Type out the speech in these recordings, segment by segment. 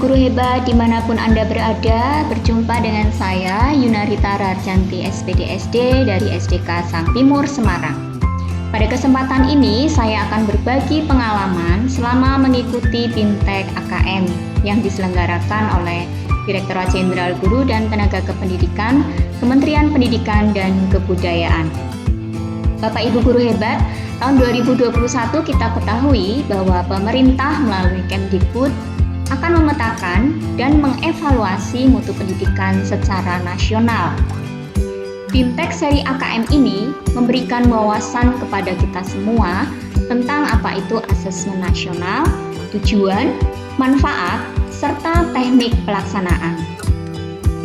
guru hebat dimanapun Anda berada, berjumpa dengan saya Yunarita Rarjanti SPDSD dari SDK Sang Timur Semarang. Pada kesempatan ini saya akan berbagi pengalaman selama mengikuti BIMTEK AKM yang diselenggarakan oleh Direktorat Jenderal Guru dan Tenaga Kependidikan, Kementerian Pendidikan dan Kebudayaan. Bapak Ibu guru hebat, tahun 2021 kita ketahui bahwa pemerintah melalui Kemdikbud akan memetakan dan mengevaluasi mutu pendidikan secara nasional. BIMTEK seri AKM ini memberikan wawasan kepada kita semua tentang apa itu asesmen nasional, tujuan, manfaat, serta teknik pelaksanaan.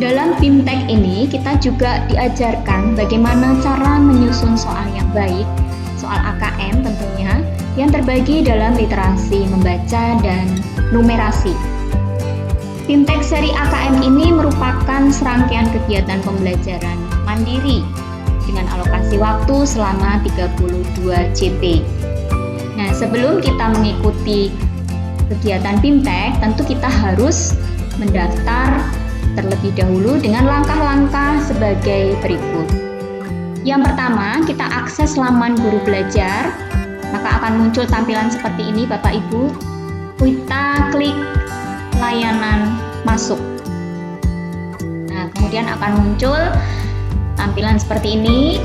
Dalam BIMTEK ini kita juga diajarkan bagaimana cara menyusun soal yang baik, soal AKM tentunya, yang terbagi dalam literasi membaca dan numerasi. BIMTEK seri AKM ini merupakan serangkaian kegiatan pembelajaran mandiri dengan alokasi waktu selama 32 JP. Nah, sebelum kita mengikuti kegiatan BIMTEK, tentu kita harus mendaftar terlebih dahulu dengan langkah-langkah sebagai berikut. Yang pertama, kita akses laman guru belajar, maka akan muncul tampilan seperti ini Bapak Ibu. Kita klik layanan masuk. Nah, kemudian akan muncul tampilan seperti ini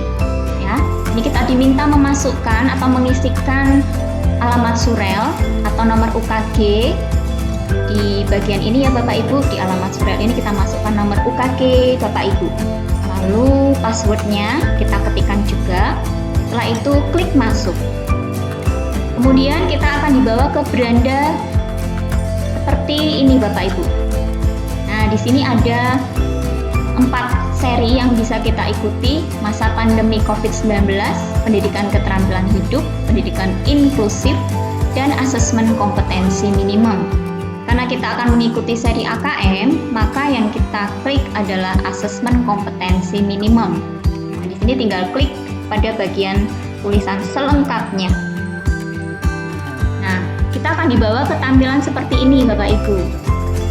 ya. Ini kita diminta memasukkan atau mengisikan alamat surel atau nomor UKG. Di bagian ini ya Bapak Ibu, di alamat surel ini kita masukkan nomor UKG Bapak Ibu. Lalu passwordnya kita ketikkan juga. Setelah itu klik masuk. Kemudian kita akan dibawa ke beranda seperti ini Bapak Ibu. Nah, di sini ada 4 seri yang bisa kita ikuti: masa pandemi COVID-19, pendidikan keterampilan hidup, pendidikan inklusif, dan asesmen kompetensi minimum. Karena kita akan mengikuti seri AKM, maka yang kita klik adalah asesmen kompetensi minimum. Nah, di sini tinggal klik pada bagian tulisan selengkapnya. Nah, kita akan dibawa ke tampilan seperti ini Bapak Ibu.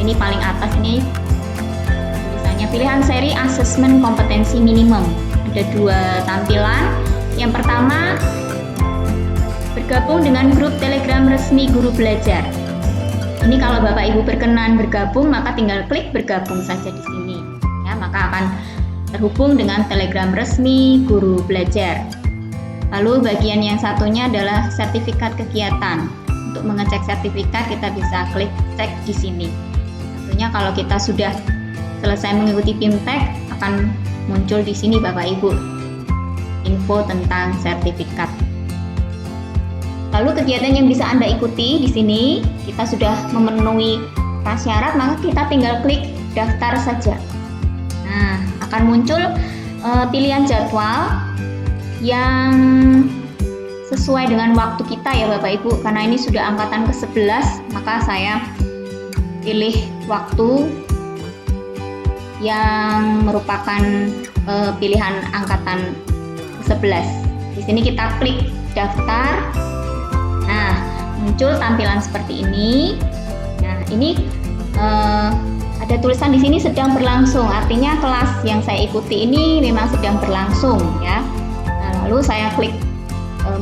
Ini paling atas ini tulisannya pilihan seri asesmen kompetensi minimum. Ada 2 tampilan. Yang pertama, bergabung dengan grup Telegram resmi guru belajar. Ini kalau Bapak Ibu berkenan bergabung, maka tinggal klik bergabung saja di sini. Ya, maka akan terhubung dengan Telegram resmi guru belajar. Lalu bagian yang satunya adalah sertifikat kegiatan. Untuk mengecek sertifikat kita bisa klik cek di sini. Tentunya kalau kita sudah selesai mengikuti BIMTEK akan muncul di sini Bapak Ibu info tentang sertifikat. Lalu kegiatan yang bisa Anda ikuti di sini, kita sudah memenuhi prasyarat, maka kita tinggal klik daftar saja. Nah, akan muncul pilihan jadwal yang sesuai dengan waktu kita ya Bapak Ibu. Karena ini sudah angkatan ke-11, maka saya pilih waktu yang merupakan pilihan angkatan ke-11. Di sini kita klik daftar. Nah, muncul tampilan seperti ini. Nah, ini ada tulisan di sini sedang berlangsung. Artinya kelas yang saya ikuti ini memang sedang berlangsung ya. Nah, lalu saya klik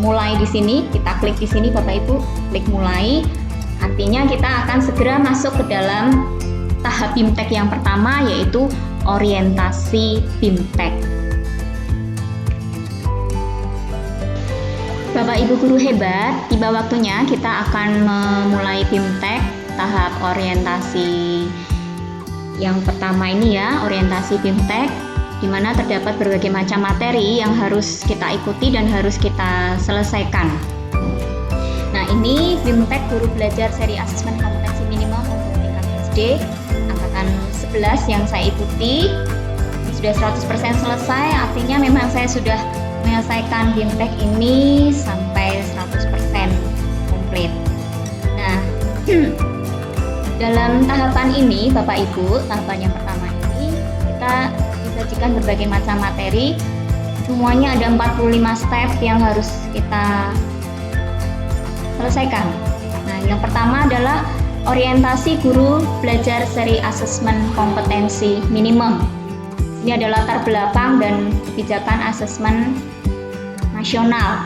mulai di sini. Kita klik di sini Bapak Ibu, klik mulai. Artinya kita akan segera masuk ke dalam tahap BIMTEK yang pertama, yaitu orientasi BIMTEK. Bapak Ibu guru hebat, tiba waktunya kita akan memulai BIMTEK tahap orientasi yang pertama ini ya, orientasi BIMTEK, di mana terdapat berbagai macam materi yang harus kita ikuti dan harus kita selesaikan. Nah, ini BIMTEK guru belajar seri asesmen kompetensi minimum untuk tingkat SD angkatan 11 yang saya ikuti. Ini sudah 100% selesai, artinya memang saya sudah menyelesaikan BIMTEK ini sampai 100% komplit. Nah, dalam tahapan ini Bapak Ibu, tahapan yang pertama ini kita disajikan berbagai macam materi. Semuanya ada 45 step yang harus kita selesaikan. Nah, yang pertama adalah orientasi guru belajar seri asesmen kompetensi minimum. Ini ada latar belakang dan kebijakan asesmen nasional.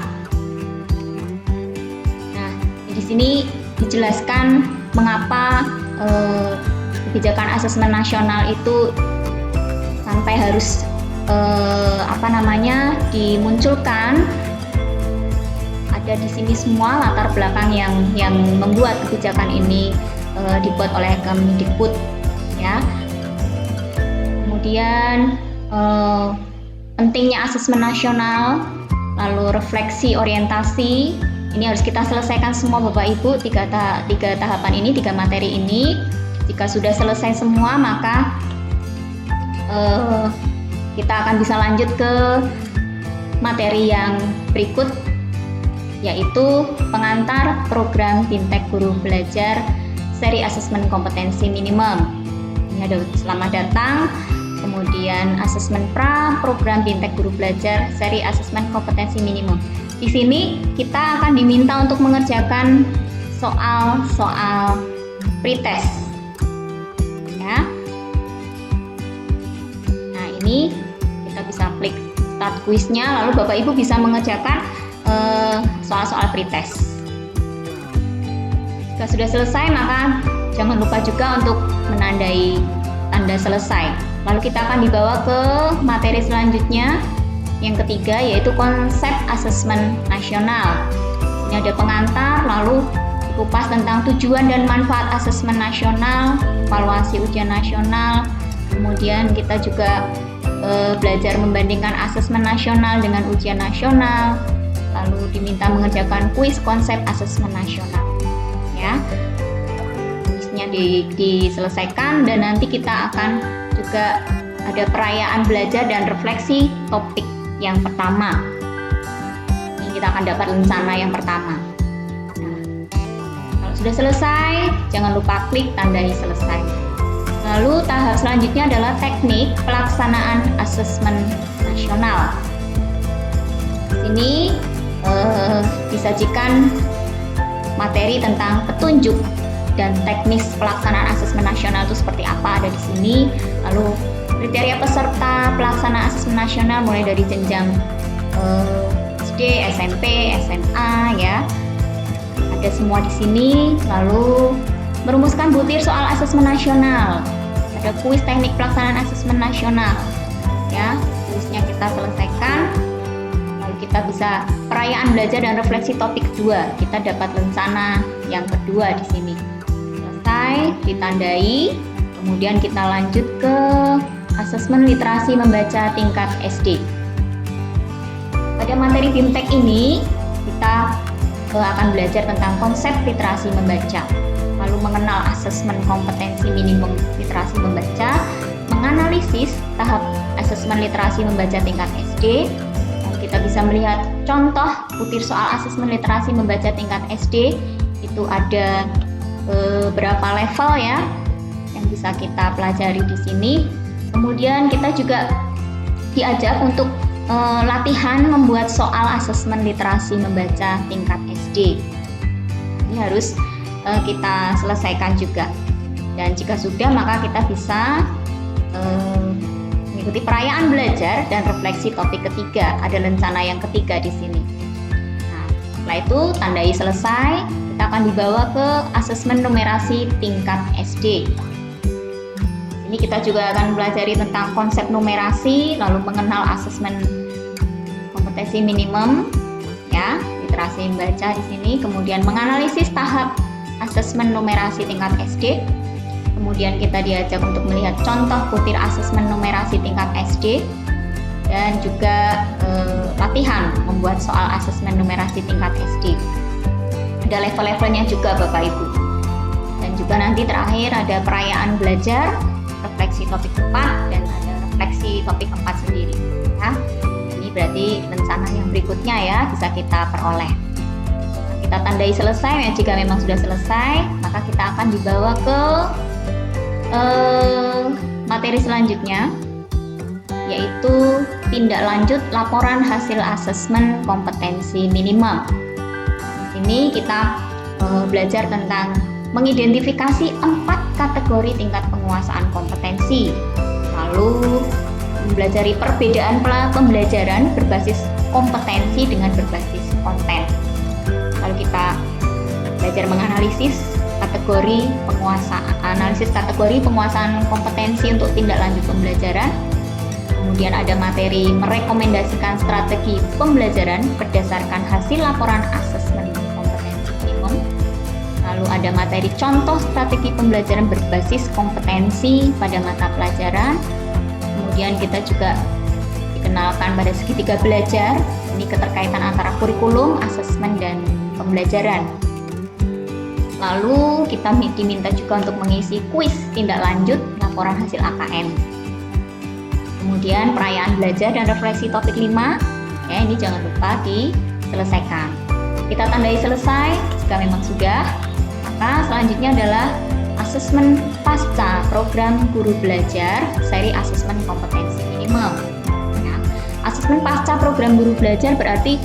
Nah, di sini dijelaskan mengapa kebijakan asesmen nasional itu sampai harus dimunculkan. Ada di sini semua latar belakang yang membuat kebijakan ini dibuat oleh Kemdikbud, ya. Kemudian pentingnya asesmen nasional, lalu refleksi orientasi. Ini harus kita selesaikan semua Bapak Ibu, tiga tahapan ini, 3 materi ini. Jika sudah selesai semua, maka kita akan bisa lanjut ke materi yang berikut, yaitu pengantar program Bimtek Guru Belajar seri asesmen kompetensi minimum. Ini ada selamat datang, kemudian asesmen pra program Bimtek Guru Belajar seri asesmen kompetensi minimum. Di sini kita akan diminta untuk mengerjakan soal-soal pretest, ya. Nah, ini kita bisa klik start quiznya, lalu Bapak Ibu bisa mengerjakan soal-soal pretest. Jika sudah selesai, maka jangan lupa juga untuk menandai tanda selesai. Lalu kita akan dibawa ke materi selanjutnya, yang ketiga, yaitu konsep asesmen nasional. Ini ada pengantar, lalu dikupas tentang tujuan dan manfaat asesmen nasional, evaluasi ujian nasional. Kemudian kita juga belajar membandingkan asesmen nasional dengan ujian nasional. Lalu diminta mengerjakan kuis konsep asesmen nasional, ya. Kuisnya diselesaikan, dan nanti kita akan juga ada perayaan belajar dan refleksi topik yang pertama. Ini kita akan dapat rencana yang pertama. Nah, kalau sudah selesai, jangan lupa klik tandai selesai. Lalu tahap selanjutnya adalah teknik pelaksanaan asesmen nasional. Ini disajikan materi tentang petunjuk dan teknis pelaksanaan asesmen nasional itu seperti apa, ada di sini. Lalu kriteria peserta pelaksanaan asesmen nasional mulai dari jenjang SD, SMP, SMA, ya. Ada semua di sini. Lalu merumuskan butir soal asesmen nasional. Ada kuis teknik pelaksanaan asesmen nasional, ya. Kuisnya kita selesaikan. Kita bisa perayaan belajar dan refleksi topik kedua. Kita dapat rencana yang kedua di sini. Selesai, ditandai. Kemudian kita lanjut ke asesmen literasi membaca tingkat SD. Pada materi Bimtek ini, kita akan belajar tentang konsep literasi membaca, lalu mengenal asesmen kompetensi minimum literasi membaca, menganalisis tahap asesmen literasi membaca tingkat SD. Kita bisa melihat contoh butir soal asesmen literasi membaca tingkat SD. Itu ada berapa level, ya, yang bisa kita pelajari di sini. Kemudian kita juga diajak untuk latihan membuat soal asesmen literasi membaca tingkat SD. Ini harus kita selesaikan juga. Dan jika sudah, maka kita bisa mengikuti perayaan belajar dan refleksi topik ketiga. Ada rencana yang ketiga di sini. Nah, setelah itu tandai selesai, kita akan dibawa ke asesmen numerasi tingkat SD. Ini kita juga akan pelajari tentang konsep numerasi, lalu mengenal asesmen kompetensi minimum, ya, literasi membaca di sini. Kemudian menganalisis tahap asesmen numerasi tingkat SD. Kemudian kita diajak untuk melihat contoh butir asesmen numerasi tingkat SD, dan juga latihan membuat soal asesmen numerasi tingkat SD. Ada level-levelnya juga Bapak Ibu. Dan juga nanti terakhir ada perayaan belajar, refleksi topik 4, dan ada refleksi topik 4 sendiri, ya. Ini berarti rencana yang berikutnya, ya, bisa kita peroleh. Kita tandai selesai, ya. Jika memang sudah selesai, maka kita akan dibawa ke materi selanjutnya, yaitu tindak lanjut laporan hasil asesmen kompetensi minimum. Di sini kita belajar tentang mengidentifikasi 4 kategori tingkat penguasaan kompetensi. Lalu mempelajari perbedaan pembelajaran berbasis kompetensi dengan berbasis konten. Lalu kita belajar menganalisis kategori penguasaan kompetensi untuk tindak lanjut pembelajaran. Kemudian ada materi merekomendasikan strategi pembelajaran berdasarkan hasil laporan asesmen kompetensi minimum. Lalu ada materi contoh strategi pembelajaran berbasis kompetensi pada mata pelajaran. Kemudian kita juga dikenalkan pada segitiga belajar. Ini keterkaitan antara kurikulum, asesmen, dan pembelajaran. Lalu kita diminta juga untuk mengisi kuis tindak lanjut laporan hasil AKM. Kemudian perayaan belajar dan refleksi topik 5. Ya, ini jangan lupa diselesaikan. Kita tandai selesai jika memang sudah. Maka selanjutnya adalah asesmen pasca program guru belajar seri asesmen kompetensi minimum. Ya, asesmen pasca program guru belajar berarti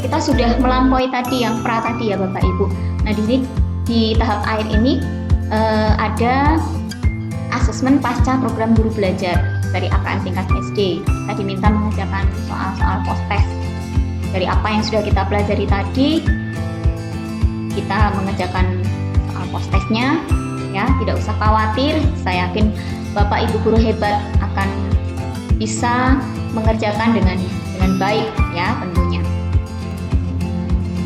kita sudah melampaui tadi yang pra tadi ya Bapak Ibu. Nah di sini di tahap akhir ini ada asesmen pasca program guru belajar dari AKM tingkat SD. Kita diminta mengerjakan soal-soal post-test dari apa yang sudah kita pelajari tadi. Kita mengerjakan soal post-testnya, ya tidak usah khawatir. Saya yakin Bapak Ibu guru hebat akan bisa mengerjakan dengan baik ya tentunya.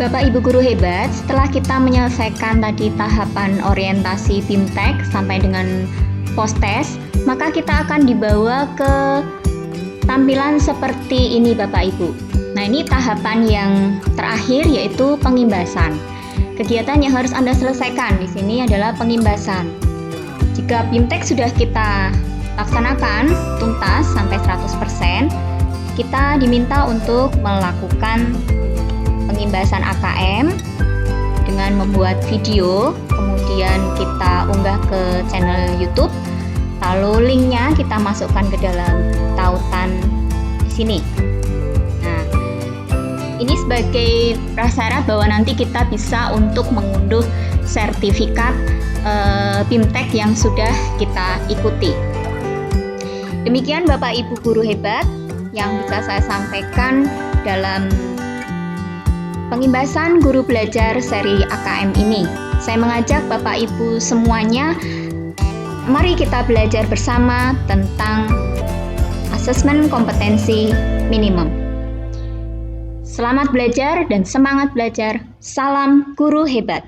Bapak Ibu guru hebat, setelah kita menyelesaikan tadi tahapan orientasi BIMTEK sampai dengan post-test, maka kita akan dibawa ke tampilan seperti ini Bapak Ibu. Nah, ini tahapan yang terakhir yaitu pengimbasan. Kegiatan yang harus Anda selesaikan di sini adalah pengimbasan. Jika BIMTEK sudah kita laksanakan tuntas sampai 100%, kita diminta untuk melakukan pengimbasan AKM dengan membuat video, kemudian kita unggah ke channel YouTube, lalu linknya kita masukkan ke dalam tautan di sini. Nah, ini sebagai prasyarat bahwa nanti kita bisa untuk mengunduh sertifikat BIMTEK yang sudah kita ikuti. Demikian Bapak Ibu guru hebat yang bisa saya sampaikan dalam pengimbasan guru belajar seri AKM ini. Saya mengajak Bapak Ibu semuanya, mari kita belajar bersama tentang asesmen kompetensi minimum. Selamat belajar dan semangat belajar. Salam guru hebat.